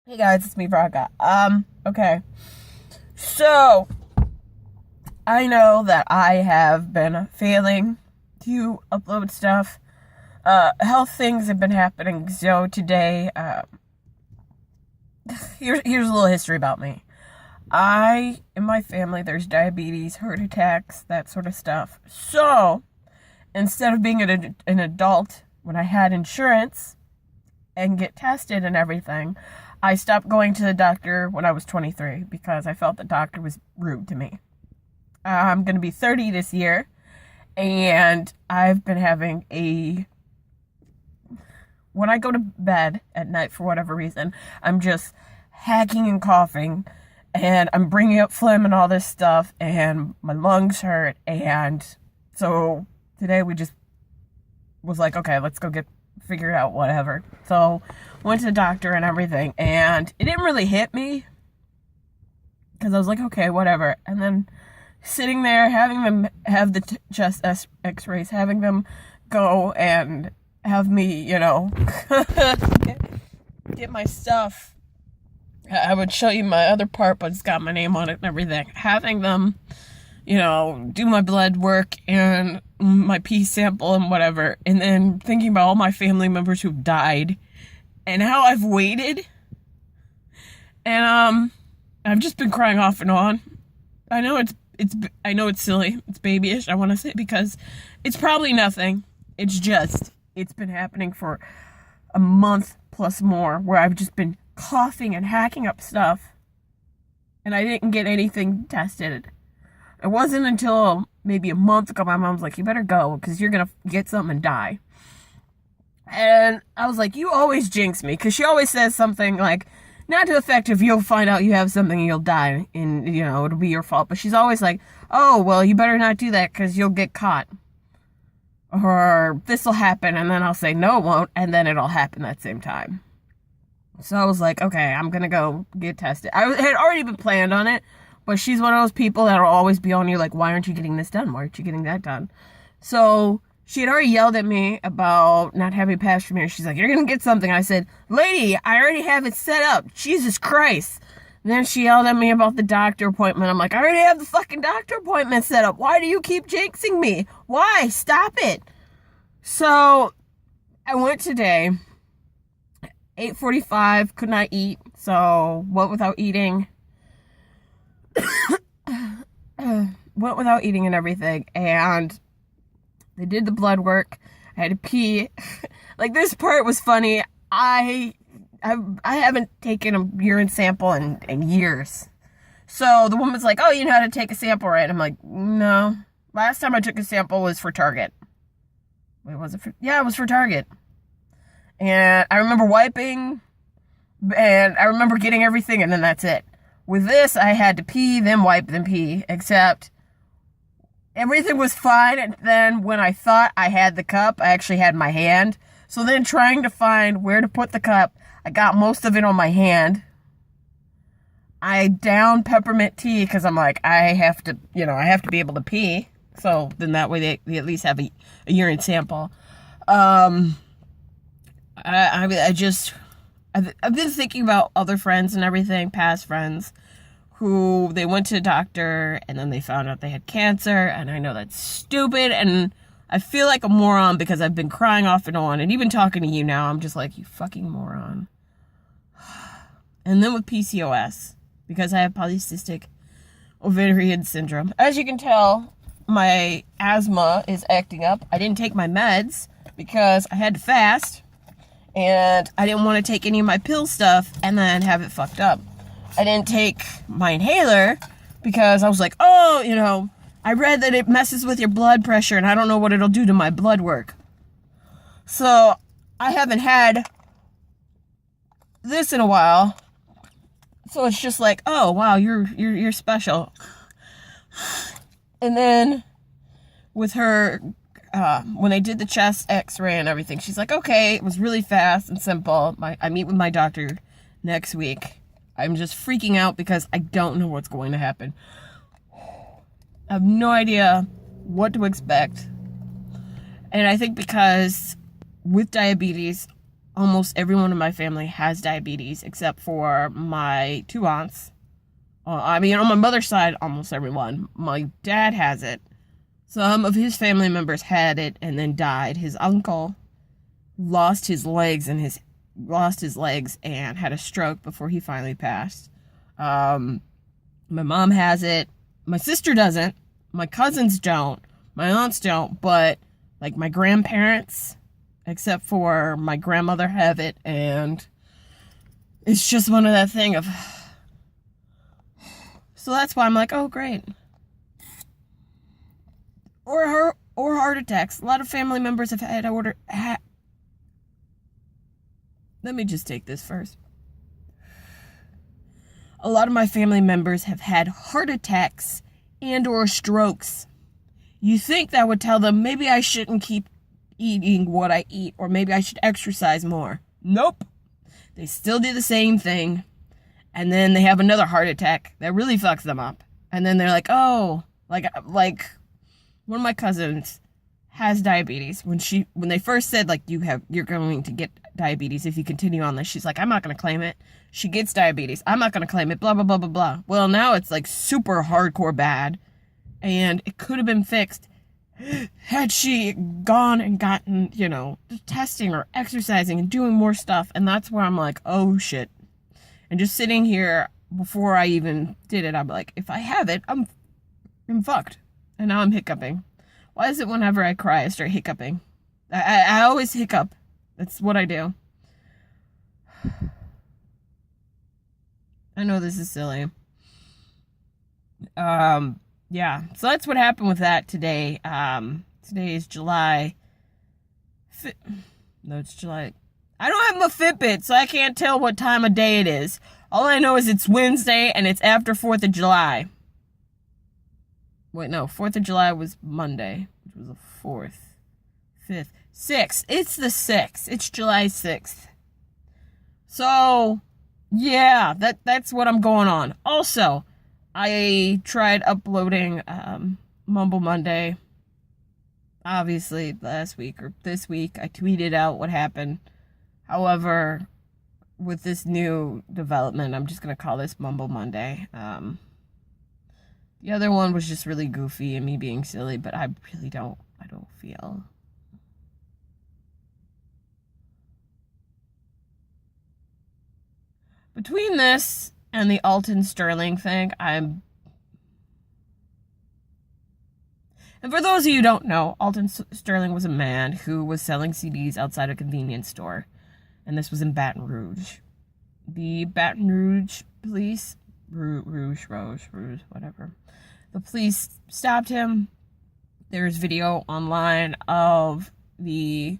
Hey guys, it's me, Braga. Okay. So, I know that I have been failing to upload stuff. Health things have been happening. So today, here's a little history about me. In my family, there's diabetes, heart attacks, that sort of stuff. So, instead of being an adult when I had insurance and get tested and everything, I stopped going to the doctor when I was 23 because I felt the doctor was rude to me. I'm going to be 30 this year, and I've been having when I go to bed at night for whatever reason, I'm just hacking and coughing, and I'm bringing up phlegm and all this stuff, and my lungs hurt, and so today we just was like, okay, let's go figure it out, whatever. So went to the doctor and everything, and it didn't really hit me because I was like, okay, whatever. And then sitting there, having them have the chest x-rays, having them go and have me, get my stuff. I would show you my other part, but it's got my name on it and everything. Having them, do my blood work and my pee sample and whatever. And then thinking about all my family members who've died and how I've waited. And, I've just been crying off and on. I know it's silly. It's babyish, I want to say, because it's probably nothing. It's been happening for a month plus more where I've just been coughing and hacking up stuff. And I didn't get anything tested. It wasn't until maybe a month ago my mom's like, you better go because you're going to get something and die. And I was like, you always jinx me, because she always says something like, not to the effect of you'll find out you have something and you'll die and, it'll be your fault. But she's always like, oh, well, you better not do that because you'll get caught. Or this will happen, and then I'll say, no, it won't, and then it'll happen that same time. So I was like, okay, I'm going to go get tested. I had already been planned on it, but she's one of those people that'll always be on you like, why aren't you getting this done? Why aren't you getting that done? So she had already yelled at me about not having pastry. She's like, you're going to get something. I said, lady, I already have it set up. Jesus Christ. And then she yelled at me about the doctor appointment. I'm like, I already have the fucking doctor appointment set up. Why do you keep jinxing me? Why? Stop it. So I went today. 8:45, could not eat. So went without eating. Went without eating and everything. And they did the blood work. I had to pee. Like, this part was funny. I haven't taken a urine sample in years. So the woman's like, oh, you know how to take a sample, right? I'm like, no. Last time I took a sample was for Target. Wait, was it for? Yeah, it was for Target. And I remember wiping, and I remember getting everything, and then that's it. With this, I had to pee, then wipe, then pee, except everything was fine, and then when I thought I had the cup, I actually had my hand. So then trying to find where to put the cup, I got most of it on my hand. I downed peppermint tea because I'm like, I have to be able to pee. So then that way they at least have a urine sample. I've been thinking about other friends and everything, past friends, who they went to the doctor and then they found out they had cancer, and I know that's stupid, and I feel like a moron because I've been crying off and on, and even talking to you now, I'm just like, you fucking moron. And then with PCOS, because I have polycystic ovarian syndrome. As you can tell, my asthma is acting up. I didn't take my meds because I had to fast. And I didn't want to take any of my pill stuff and then have it fucked up. I didn't take my inhaler because I was like, oh, I read that it messes with your blood pressure and I don't know what it'll do to my blood work. So I haven't had this in a while. So it's just like, oh, wow, you're special. And then with her, when they did the chest x-ray and everything, she's like, okay, it was really fast and simple. I meet with my doctor next week. I'm just freaking out because I don't know what's going to happen. I have no idea what to expect. And I think because with diabetes, almost everyone in my family has diabetes except for my 2 aunts. On my mother's side, almost everyone. My dad has it. Some of his family members had it and then died. His uncle lost his legs and had a stroke before he finally passed. My mom has it. My sister doesn't. My cousins don't. My aunts don't. But like my grandparents, except for my grandmother, have it, and it's just one of that thing of. So that's why I'm like, oh great. Or heart attacks. A lot of family members have had Let me just take this first. A lot of my family members have had heart attacks and or strokes. You think that would tell them maybe I shouldn't keep eating what I eat, or maybe I should exercise more. Nope. They still do the same thing. And then they have another heart attack that really fucks them up. And then they're like, oh, like one of my cousins has diabetes. When they first said, like, you're going to get diabetes if you continue on this, she's like, I'm not going to claim it. She gets diabetes. I'm not going to claim it, blah, blah, blah, blah, blah. Well, now it's like super hardcore bad. And it could have been fixed had she gone and gotten, testing or exercising and doing more stuff. And that's where I'm like, oh shit. And just sitting here before I even did it, I'm like, if I have it, I'm fucked. And now I'm hiccuping. Why is it whenever I cry, I start hiccuping? I always hiccup. That's what I do. I know this is silly. Yeah. So that's what happened with that today. Today is July. No, it's July. I don't have my Fitbit, so I can't tell what time of day it is. All I know is it's Wednesday and it's after 4th of July. Wait, no. 4th of July was Monday, which was the 4th, 5th, 6th. It's the 6th. It's July 6th. So, yeah, that's what I'm going on. Also, I tried uploading Mumble Monday. Obviously, last week or this week, I tweeted out what happened. However, with this new development, I'm just going to call this Mumble Monday. The other one was just really goofy and me being silly, but I really don't feel. Between this and the Alton Sterling thing, And for those of you who don't know, Alton Sterling was a man who was selling CDs outside a convenience store. And this was in Baton Rouge. The Baton Rouge police, Rouge, whatever. The police stopped him. There's video online of the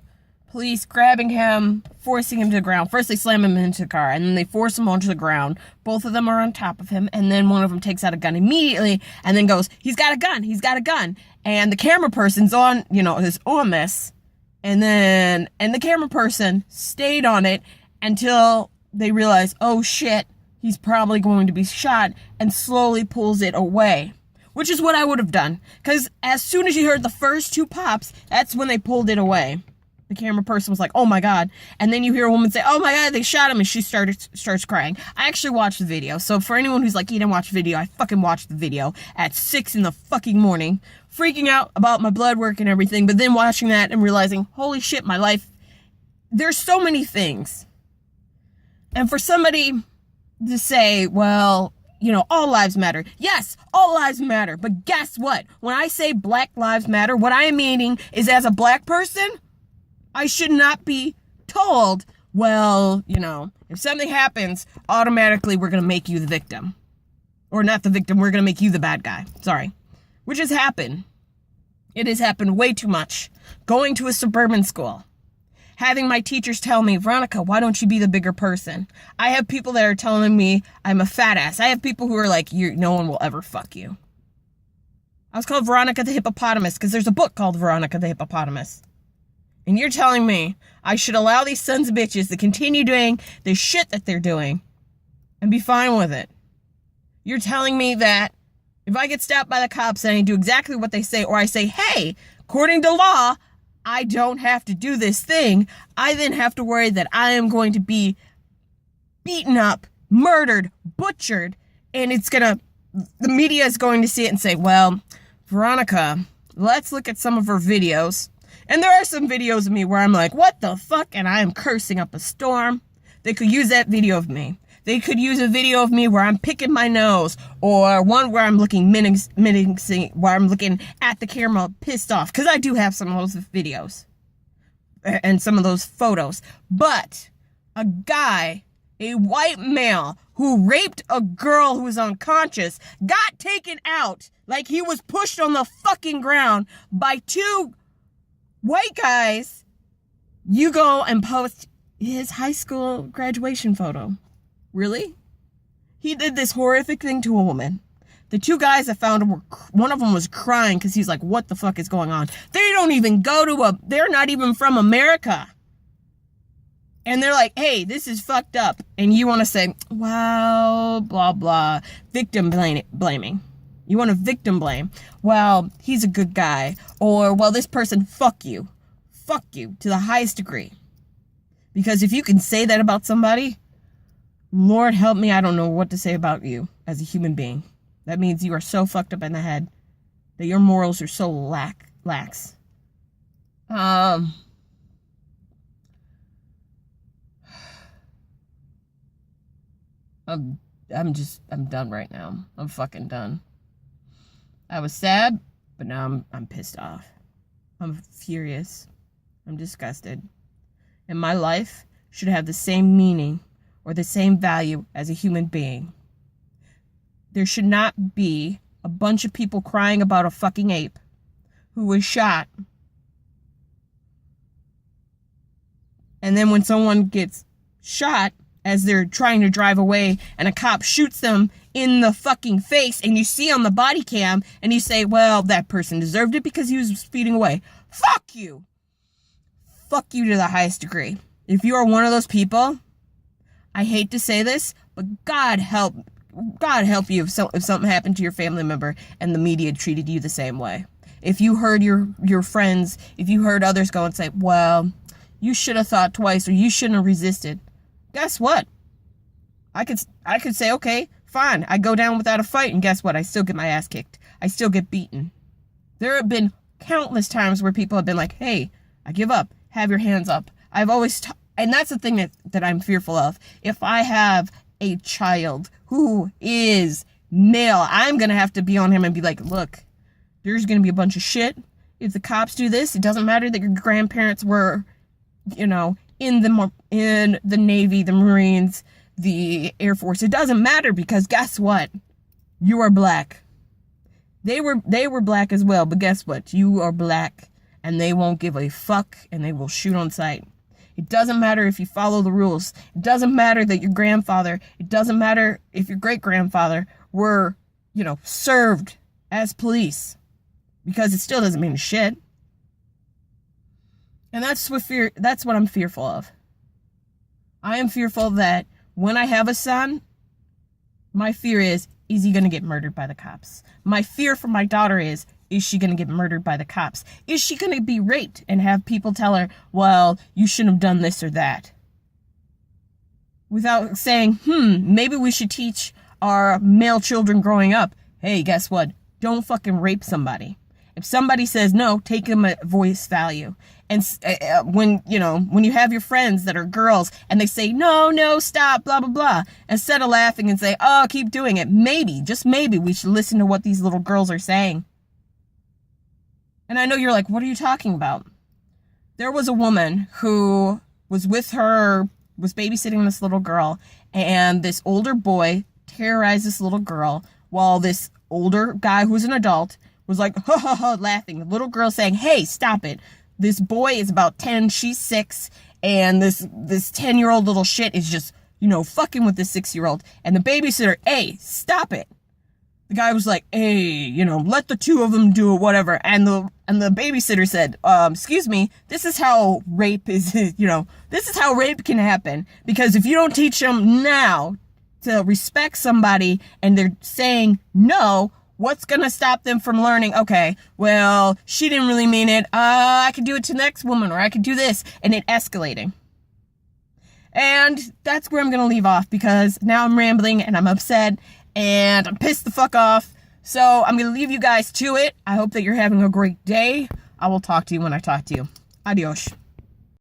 police grabbing him, forcing him to the ground. First, they slam him into the car, and then they force him onto the ground. Both of them are on top of him, and then one of them takes out a gun immediately, and then goes, he's got a gun. And the camera person's is on this. And the camera person stayed on it until they realized, oh shit, he's probably going to be shot, and slowly pulls it away. Which is what I would have done. Because as soon as you heard the first 2 pops, that's when they pulled it away. The camera person was like, oh my god. And then you hear a woman say, oh my god, they shot him, and she starts crying. I actually watched the video. So for anyone who's like, you didn't watch the video, I fucking watched the video at 6 in the fucking morning. Freaking out about my blood work and everything, but then watching that and realizing, holy shit, my life, there's so many things. And for somebody to say, well, all lives matter. Yes, all lives matter. But guess what? When I say Black Lives Matter, what I am meaning is, as a black person, I should not be told, well, if something happens, automatically we're going to make you the victim. Or not the victim, we're going to make you the bad guy. Sorry. Which has happened. It has happened way too much. Going to a suburban school. Having my teachers tell me, Veronica, why don't you be the bigger person? I have people that are telling me I'm a fat ass. I have people who are like, no one will ever fuck you. I was called Veronica the Hippopotamus because there's a book called Veronica the Hippopotamus. And you're telling me I should allow these sons of bitches to continue doing the shit that they're doing and be fine with it. You're telling me that if I get stopped by the cops and I do exactly what they say, or I say, hey, according to law, I don't have to do this thing, I then have to worry that I am going to be beaten up, murdered, butchered, and the media is going to see it and say, well, Veronica, let's look at some of her videos. And there are some videos of me where I'm like, what the fuck? And I am cursing up a storm. They could use that video of me. They could use a video of me where I'm picking my nose, or one where I'm looking menacing, where I'm looking at the camera pissed off. Because I do have some of those videos and some of those photos. But a guy, a white male who raped a girl who was unconscious, got taken out like he was pushed on the fucking ground by two white guys. You go and post his high school graduation photo. Really? He did this horrific thing to a woman. The two guys I found him, one of them was crying because he's like, what the fuck is going on? They don't even they're not even from America. And they're like, hey, this is fucked up. And you want to say, wow, blah, blah, victim blaming. You want to victim blame. Well, he's a good guy. Or, well, this person, fuck you. Fuck you to the highest degree. Because if you can say that about somebody, Lord help me, I don't know what to say about you as a human being. That means you are so fucked up in the head that your morals are so lax. I'm done right now. I'm fucking done. I was sad, but now I'm pissed off. I'm furious. I'm disgusted. And my life should have the same meaning or the same value as a human being. There should not be a bunch of people crying about a fucking ape who was shot. And then when someone gets shot as they're trying to drive away and a cop shoots them in the fucking face and you see on the body cam and you say, well, that person deserved it because he was speeding away. Fuck you. Fuck you to the highest degree. If you are one of those people, I hate to say this, but God help you if something happened to your family member and the media treated you the same way. If you heard your friends, if you heard others go and say, well, you should have thought twice or you shouldn't have resisted. Guess what? I could say, okay, fine. I go down without a fight, and guess what? I still get my ass kicked. I still get beaten. There have been countless times where people have been like, hey, I give up. Have your hands up. I've always, and that's the thing that I'm fearful of. If I have a child who is male, I'm going to have to be on him and be like, look, there's going to be a bunch of shit. If the cops do this, it doesn't matter that your grandparents were, in the Navy, the Marines, the Air Force. It doesn't matter because guess what? You are black. They were black as well, but guess what? You are black and they won't give a fuck and they will shoot on sight. It doesn't matter if you follow the rules. It doesn't matter that your grandfather, it doesn't matter if your great-grandfather were, served as police because it still doesn't mean shit. And that's what I'm fearful of. I am fearful that when I have a son, my fear is he going to get murdered by the cops? My fear for my daughter is she going to get murdered by the cops? Is she going to be raped and have people tell her, well, you shouldn't have done this or that? Without saying, maybe we should teach our male children growing up, hey, guess what? Don't fucking rape somebody. If somebody says no, take them at voice value. And when you have your friends that are girls and they say, no, stop, blah, blah, blah, instead of laughing and say, oh, keep doing it, maybe, just maybe we should listen to what these little girls are saying. And I know you're like, what are you talking about? There was a woman who was babysitting this little girl, and this older boy terrorized this little girl while this older guy who's an adult was like, ha ha ha, laughing. The little girl saying, hey, stop it. This boy is about 10, she's 6, and this 10-year-old little shit is just, fucking with this 6-year-old. And the babysitter, hey, stop it. The guy was like, hey, let the two of them do it, whatever. And the babysitter said, excuse me, this is how rape is, this is how rape can happen. Because if you don't teach them now to respect somebody and they're saying no, What's going to stop them from learning, okay, well, she didn't really mean it. I could do it to the next woman, or I could do this, and it escalating. And that's where I'm going to leave off, because now I'm rambling and I'm upset and I'm pissed the fuck off. So I'm going to leave you guys to it. I hope that you're having a great day. I will talk to you when I talk to you. Adios.